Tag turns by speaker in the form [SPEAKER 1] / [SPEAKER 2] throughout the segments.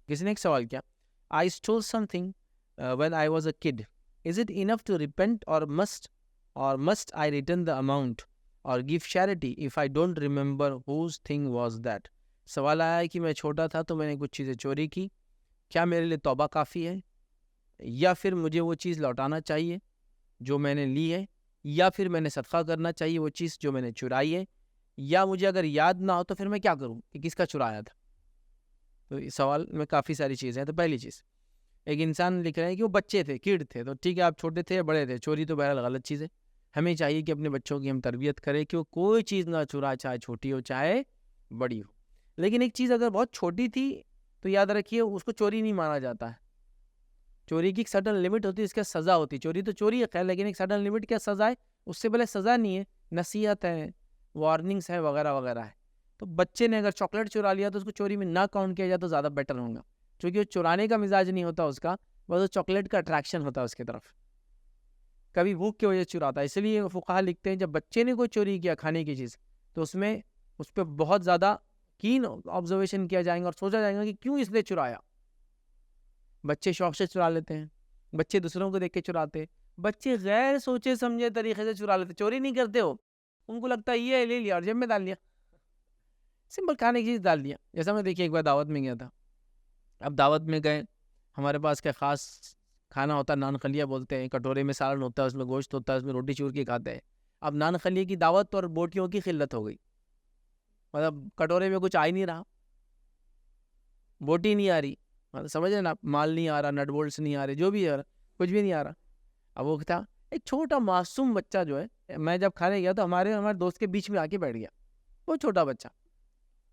[SPEAKER 1] کسی نے ایک سوال کیا, I stole something when I was a kid. Is it enough to repent or must I return the amount or give charity if I don't remember whose thing was that? سوال آیا ہے کہ میں چھوٹا تھا تو میں نے کچھ چیزیں چوری کی, کیا میرے لیے توبہ کافی ہے, یا پھر مجھے وہ چیز لوٹانا چاہیے جو میں نے لی ہے, یا پھر میں نے صدقہ کرنا چاہیے وہ چیز جو میں نے چرائی ہے, یا مجھے اگر یاد نہ ہو تو پھر میں کیا کروں کہ کس کا چرایا تھا. تو اس سوال میں کافی ساری چیزیں ہیں. تو پہلی چیز, ایک انسان لکھ رہے ہیں کہ وہ بچے تھے, کڈ تھے, تو ٹھیک ہے آپ چھوٹے تھے یا بڑے تھے, چوری تو بہرحال غلط چیز ہے. ہمیں چاہیے کہ اپنے بچوں کی ہم تربیت کریں کہ وہ کوئی چیز نہ چرائے, چاہے چھوٹی ہو چاہے بڑی ہو. لیکن ایک چیز اگر بہت چھوٹی تھی تو یاد رکھیے اس کو چوری نہیں مانا جاتا ہے. چوری کی ایک سرٹن لمٹ ہوتی ہے, اس کا سزا ہوتی ہے. چوری تو چوری ہے خیر, لیکن ایک سرٹن لمٹ کیا سزا ہے, اس سے پہلے سزا نہیں ہے, نصیحت ہے, وارننگس ہے, وغیرہ وغیرہ ہے. تو بچے نے اگر چاکلیٹ چرا لیا تو اس کو چوری میں نہ کاؤنٹ کیا جائے تو زیادہ بیٹر ہوگا, کیونکہ وہ چرانے کا مزاج نہیں ہوتا اس کا, بس چاکلیٹ کا اٹریکشن ہوتا ہے اس کی طرف, کبھی بھوک کی وجہ سے چراتا ہے. اس لیے فقہا لکھتے ہیں جب بچے نے کوئی چوری کیا کھانے کی چیز تو اس پہ بہت زیادہ کین آبزرویشن کیا جائیں گا اور سوچا جائے گا کہ کیوں اس نے چرایا. بچے شوق سے چرا لیتے ہیں, بچے دوسروں کو دیکھ کے چراتے, بچے غیر سوچے سمجھے طریقے سے چرا لیتے. چوری نہیں کرتے ہو, ان کو لگتا ہے یہ لے لیا اور جیب میں ڈال لیا, سمپل کھانے کی چیز ڈال دیا. جیسا میں دیکھیے ایک بار دعوت میں گیا تھا, اب دعوت میں گئے, ہمارے پاس کیا خاص کھانا ہوتا ہے, نان خلیہ بولتے ہیں, کٹورے میں سالن ہوتا ہے, اس میں گوشت ہوتا ہے, اس میں روٹی چور کے کھاتے ہیں. اب نان خلیہ کی دعوت اور بوٹیوں کی قلت ہو گئی, مطلب کٹورے میں کچھ آ ہی نہیں رہا, بوٹی نہیں آ رہی, مطلب سمجھ رہے نا, مال نہیں آ رہا, نٹ بولٹس نہیں آ رہے, جو بھی آ رہا, کچھ بھی نہیں آ رہا. اب وہ تھا ایک چھوٹا معصوم بچہ جو ہے, میں جب کھانے گیا تو ہمارے دوست کے بیچ میں آ کے بیٹھ گیا, وہ چھوٹا بچہ,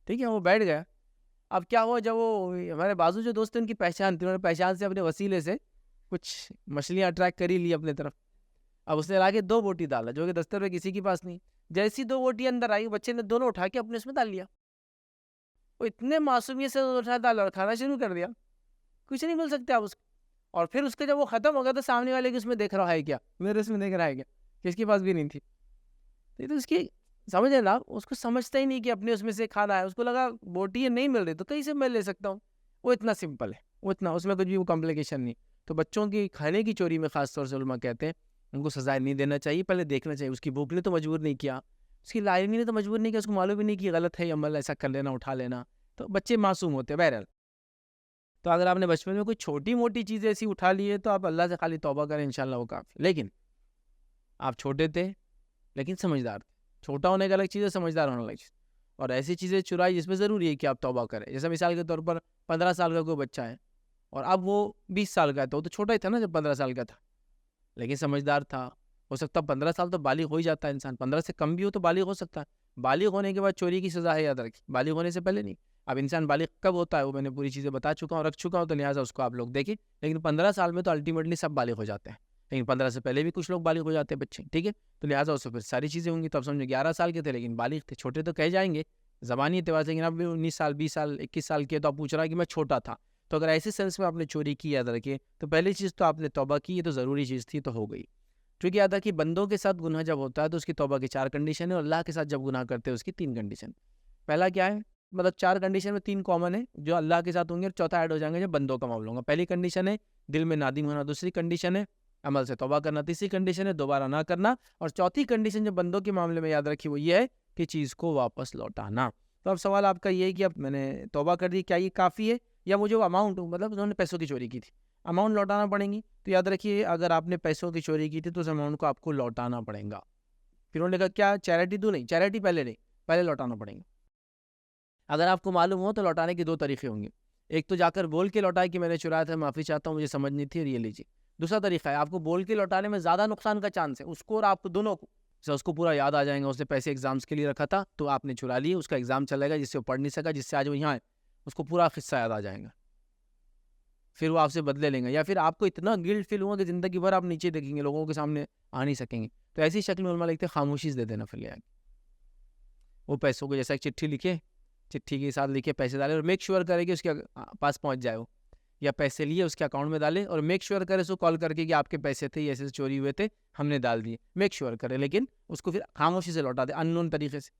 [SPEAKER 1] ٹھیک ہے, وہ بیٹھ گیا. اب کیا ہوا, جب وہ ہمارے بازو جو دوست ہیں ان کی پہچان تھی, انہوں نے پہچان سے اپنے وسیلے سے کچھ مچھلیاں اٹریکٹ کر ہی لی اپنے طرف. اب اس نے لا کے 2 بوٹی ڈالا جو کہ 10 روپے کسی کے پاس نہیں. جیسی 2 بوٹی اندر آئی, بچے نے دونوں اٹھا کے اپنے اس میں ڈال لیا. وہ اتنے معصومیت سے اٹھا ڈالا اور کھانا شروع کر دیا, کچھ نہیں بول سکتے آپ اس کو. اور پھر اس کے جب وہ ختم ہو گیا تو سامنے والے کی اس میں دیکھ رہا ہے کیا, میرے اس میں دیکھ رہا ہے کیا, کس کے پاس بھی نہیں تھی. تو اس کی سمجھے نا, اس کو سمجھتا ہی نہیں کہ اپنے اس میں سے کھانا ہے, اس کو لگا بوٹی نہیں مل رہی تو کہیں سے میں لے سکتا ہوں. وہ اتنا سمپل ہے, وہ اتنا, اس میں کچھ بھی وہ کمپلیکیشن نہیں. تو بچوں کی کھانے کی چوری میں خاص طور سے علماء کہتے ہیں ان کو سزا نہیں دینا چاہیے, پہلے دیکھنا چاہیے. اس کی بھوک نے تو مجبور نہیں کیا, اس کی لائنی نے تو مجبور نہیں کیا, اس کو معلوم بھی نہیں کہ غلط ہے عمل ایسا کر لینا, اٹھا لینا. تو بچے معصوم ہوتے ہیں بہرحال. تو اگر آپ نے بچپن میں کوئی چھوٹی موٹی چیزیں ایسی اٹھا لی ہے تو آپ اللہ سے خالی توبہ کریں, انشاءاللہ وہ کافی. لیکن آپ چھوٹے تھے لیکن سمجھدار تھے, چھوٹا ہونے کا الگ چیز ہے, سمجھدار ہونا الگ چیز. اور ایسی چیزیں چرائی جس میں ضروری ہے کہ آپ توبہ کریں. جیسے مثال کے طور پر 15 سال کا کوئی بچہ ہے اور اب وہ 20 سال کا ہے, تو وہ تو چھوٹا ہی تھا نا جب 15 سال کا تھا, لیکن سمجھدار تھا. ہو سکتا ہے 15 سال تو بالغ ہو ہی جاتا ہے انسان, 15 سے کم بھی ہو تو بالغ ہو سکتا ہے. بالغ ہونے کے بعد چوری کی سزا ہے, یاد رکھیں, بالغ ہونے سے پہلے نہیں. اب انسان بالغ کب ہوتا ہے وہ میں نے پوری چیزیں بتا چکا ہوں, رکھ چکا ہوں, تو لہٰذا اس کو آپ لوگ دیکھیں. لیکن 15 سال میں تو الٹیمیٹلی سب بالغ ہو جاتے ہیں, لیکن 15 سے پہلے بھی کچھ لوگ بالغ ہو جاتے ہیں بچے, ٹھیک ہے. تو لہٰذا اس کو پھر ساری چیزیں ہوں گی. تو اب سمجھو 11 سال کے تھے لیکن بالغ تھے, چھوٹے تو کہے جائیں گے زبانی اعتبار سے, لیکن اب بھی 19 سال 20 سال 21 سال کے, تو آپ پوچھ رہا ہے کہ میں چھوٹا تھا. تو اگر ایسے سینس میں آپ نے چوری کی, یاد رکھیے, تو پہلی چیز تو آپ نے توبہ کی, یہ تو ضروری چیز تھی, تو ہو گئی. کیونکہ یاد رکھیے بندوں کے ساتھ گناہ جب ہوتا ہے تو اس کی توبہ کی 4 کنڈیشن ہے, اور اللہ کے ساتھ جب گناہ کرتے ہیں اس کی 3 کنڈیشن. پہلا کیا ہے, مطلب 4 کنڈیشن میں 3 کامن ہے جو اللہ کے ساتھ ہوں گے, اور چوتھا ایڈ ہو جائیں گے جب بندوں کا معاملہ ہوگا. پہلی کنڈیشن ہے دل میں نادم ہونا, دوسری کنڈیشن ہے عمل سے توبہ کرنا, تیسری کنڈیشن ہے دوبارہ نہ کرنا, اور چوتھی کنڈیشن جو بندوں کے معاملے میں یاد رکھی وہ یہ ہے کہ چیز کو واپس لوٹانا. تو اب سوال آپ کا یہ ہے کہ اب میں نے توبہ کر دی, کیا یہ کافی ہے, یا مجھے وہ اماؤنٹ, مطلب انہوں نے پیسوں کی چوری کی تھی, اماؤنٹ لوٹانا پڑیں گی. تو یاد رکھیے اگر آپ نے پیسوں کی چوری کی تھی تو اس اماؤنٹ کو آپ کو لوٹانا پڑے گا. پھر انہوں نے کہا کیا چیریٹی تو نہیں, چیریٹی پہلے نہیں, پہلے لوٹانا پڑیں گا. اگر آپ کو معلوم ہو تو لوٹانے کے 2 طریقے ہوں گے. ایک تو جا کر بول کے لوٹائے کہ میں نے چرایا تھا, معافی چاہتا ہوں, مجھے سمجھ نہیں تھی, اور یہ لیجیے. دوسرا طریقہ ہے آپ کو بول کے لوٹانے میں زیادہ نقصان کا چانس ہے, اس کو اور آپ کو دونوں کو. جیسے اس کو پورا یاد آ جائے گا, اس نے پیسے ایگزامس کے لیے رکھا تھا تو آپ نے چرا لیے, اس کا ایگزام چلے گا جس سے وہ پڑھ نہیں سکا, جس سے آج وہ یہاں ہے, اس کو پورا قصہ یاد آ جائے گا, پھر وہ آپ سے بدلے لیں گے. یا پھر آپ کو اتنا گلٹ فیل ہوگا کہ زندگی بھر آپ نیچے دیکھیں گے, لوگوں کے سامنے آ نہیں سکیں گے. تو ایسی شکل میں علماء لکھتے ہیں خاموشی سے دے دینا. پھر لے آ کے وہ پیسوں کو جیسا ایک چٹھی لکھے, چٹھی کے ساتھ لکھے پیسے ڈالے, اور میک شیور کرے کہ اس کے پاس پہنچ جائے وہ, یا پیسے لیے اس کے اکاؤنٹ میں ڈالے, اور میک شیور کرے اس کو کال کر کے کہ آپ کے پیسے تھے, ایسے چوری ہوئے تھے, ہم نے ڈال دیے, میک شیور کرے, لیکن اس کو پھر خاموشی سے لوٹا دے, ان نون طریقے سے.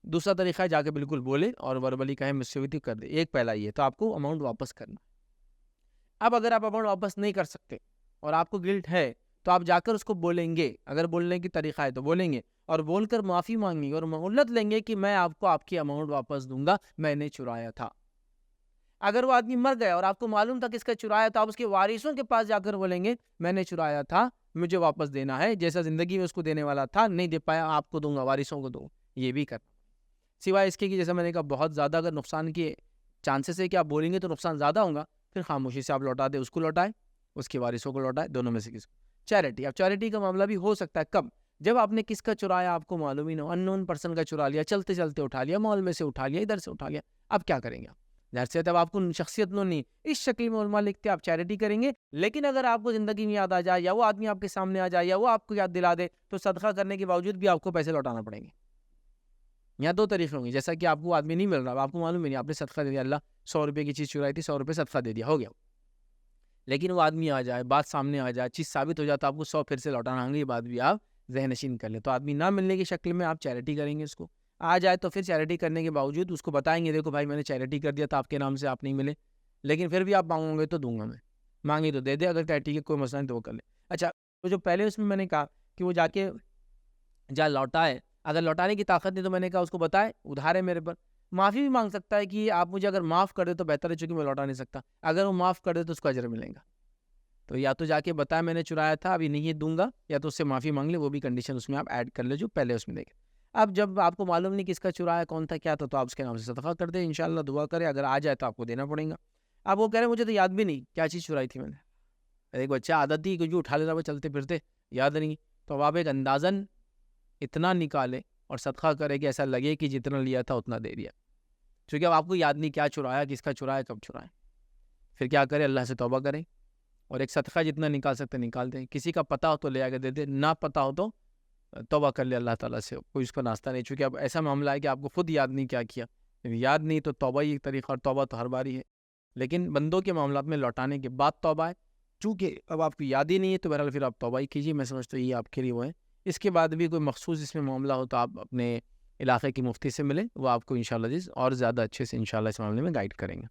[SPEAKER 1] دوسرا طریقہ ہے جا کے بالکل بولے اور وربلی کہیں مجھ سے بھی کر دے. ایک پہلا یہ تو آپ کو اماؤنٹ واپس کرنا. اب اگر آپ اماؤنٹ واپس نہیں کر سکتے اور آپ کو گلٹ ہے تو آپ جا کر اس کو بولیں گے. اگر بولنے کی طریقہ ہے تو بولیں گے اور بول کر معافی مانگیں گے اور مہلت لیں گے کہ میں آپ کو آپ کی اماؤنٹ واپس دوں گا, میں نے چرایا تھا. اگر وہ آدمی مر گیا اور آپ کو معلوم تھا کس کا چرایا تھا, آپ اس کے وارثوں کے پاس جا کر بولیں گے میں نے چرایا تھا, مجھے واپس دینا ہے, جیسا زندگی میں اس کو دینے والا تھا, نہیں دے پایا, آپ کو دوں گا, وارثوں کو دوں. یہ بھی کرنا. سوائے اس کے کہ جیسا میں نے کہا بہت زیادہ اگر نقصان کے چانسز ہے کہ آپ بولیں گے تو نقصان زیادہ ہوگا, پھر خاموشی سے آپ لوٹا دیں, اس کو لوٹائیں, اس کے وارثوں کو لوٹائیں, دونوں میں سے کسی کو. چیریٹی. اب چیریٹی کا معاملہ بھی ہو سکتا ہے کب, جب آپ نے کس کا چرایا آپ کو معلوم ہی نہ ہو, ان نون پرسن کا چرا لیا, چلتے چلتے اٹھا لیا, مال میں سے اٹھا لیا, ادھر سے اٹھا لیا, اب کیا کریں گے آپ؟ ظاہر سے تب آپ کو شخصیت نو نہیں, اس شکل میں علماء لکھتے آپ چیریٹی کریں گے. لیکن اگر آپ کو زندگی میں یاد آ جائے یا وہ آدمی آپ کے سامنے آ جائے یا وہ آپ کو یاد دلا دے تو صدقہ کرنے کے باوجود بھی آپ کو پیسے لوٹانا پڑیں گے. یہاں دو طریقے ہوں گے, جیسا کہ آپ کو آدمی نہیں مل رہا, آپ کو معلوم ہی نہیں, آپ نے صدقہ دے دیا, اللہ 100 روپے کی چیز چرائی تھی, 100 روپے صدقہ دے دیا, ہو گیا. لیکن وہ آدمی آ جائے, بات سامنے آ جائے, چیز ثابت ہو جائے تو آپ کو 100 پھر سے لوٹانا ہوں گے, یہ بات بھی آپ ذہن نشین کر لیں. تو آدمی نہ ملنے کی شکل میں آپ چیریٹی کریں گے, اس کو آ جائے تو پھر چیریٹی کرنے کے باوجود اس کو بتائیں گے دیکھو بھائی میں نے چیریٹی کر دیا تھا آپ کے نام سے, آپ نہیں ملے, لیکن پھر بھی آپ مانگو گے تو دوں گا میں, مانگی تو دے دے, اگر کہا ٹھیک ہے کوئی مسئلہ نہیں تو وہ کر لے. اچھا, تو جو پہلے اس میں نے کہا کہ وہ جا کے لوٹائے, اگر لوٹانے کی طاقت نہیں تو میں نے کہا اس کو بتائے ادھار ہے میرے پر, معافی بھی مانگ سکتا ہے کہ آپ مجھے اگر معاف کر دے تو بہتر ہے, چونکہ میں لوٹا نہیں سکتا. اگر وہ معاف کر دے تو اس کو اجر ملے گا. تو یا تو جا کے بتائے میں نے چرایا تھا ابھی نہیں دوں گا, یا تو اس سے معافی مانگ لے, وہ بھی کنڈیشن اس میں آپ ایڈ کر لے جو پہلے اس میں دیکھیں. اب جب آپ کو معلوم نہیں کس کا چرایا, کون تھا, کیا تھا, تو آپ اس کے نام سے صدقہ کر دیں, انشاءاللہ دعا کرے, اگر آ جائے تو آپ کو دینا پڑے گا. اب وہ کہہ رہے مجھے تو یاد بھی نہیں کیا چیز چرائی تھی میں نے, ایک بچہ عادت تھی کہ جو اٹھا لیتا وہ چلتے پھرتے, یاد نہیں, تو اب آپ ایک اندازاً اتنا نکالے اور صدقہ کرے کہ ایسا لگے کہ جتنا لیا تھا اتنا دے دیا, کیونکہ اب آپ کو یاد نہیں کیا چرایا, کس کا چرایا, کب چرایا. پھر کیا کرے, اللہ سے توبہ کریں اور ایک صدقہ جتنا نکال سکتے نکال دیں. کسی کا پتہ ہو تو لے آ کے دے دے, نہ پتہ ہو تو توبہ کر لے اللہ تعالیٰ سے, کوئی اس کو ناستہ نہیں, چونکہ اب ایسا معاملہ ہے کہ آپ کو خود یاد نہیں کیا کیا, یاد نہیں تو توبہ ہی ایک طریقہ, اور توبہ تو ہر بار ہی ہے, لیکن بندوں کے معاملات میں لوٹانے کے بعد توبہ ہے. چونکہ اب آپ کو یاد ہی نہیں ہے تو بہرحال پھر آپ توبہ ہی کیجیے, میں سمجھتا ہوں یہ آپ کے لیے وہ ہے. اس کے بعد بھی کوئی مخصوص اس میں معاملہ ہو تو آپ اپنے علاقے کی مفتی سے ملیں, وہ آپ کو انشاءاللہ جس اور زیادہ اچھے سے انشاءاللہ اس معاملے میں گائیڈ کریں گے.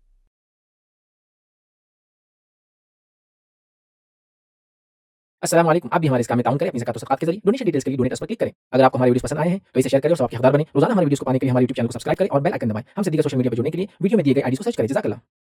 [SPEAKER 2] السلام علیکم. آپ بھی ہمارے اس کام میں تعاون کریں اپنی زکات و صدقات کے ذریعے. ڈونیشن ڈیٹیلز کے لیے ڈونیٹ اس پر کلک کریں. اگر آپ کو ہمارے ویڈیوز پسند آئے ہیں تو اسے شیئر کریں اور ثواب کے حقدار بنیں. روزانہ ہمارے ویڈیوز کو پانے کے لیے ہمارے یوٹیوب چینل کو سبسکرائب کریں اور بیل آئکن دبائیں. ہم سے دیگر سوشل میڈیا پر جڑنے کے لیے ویڈیو میں دیے گئے آئی ڈی کو سرچ کریں. جزاک اللہ.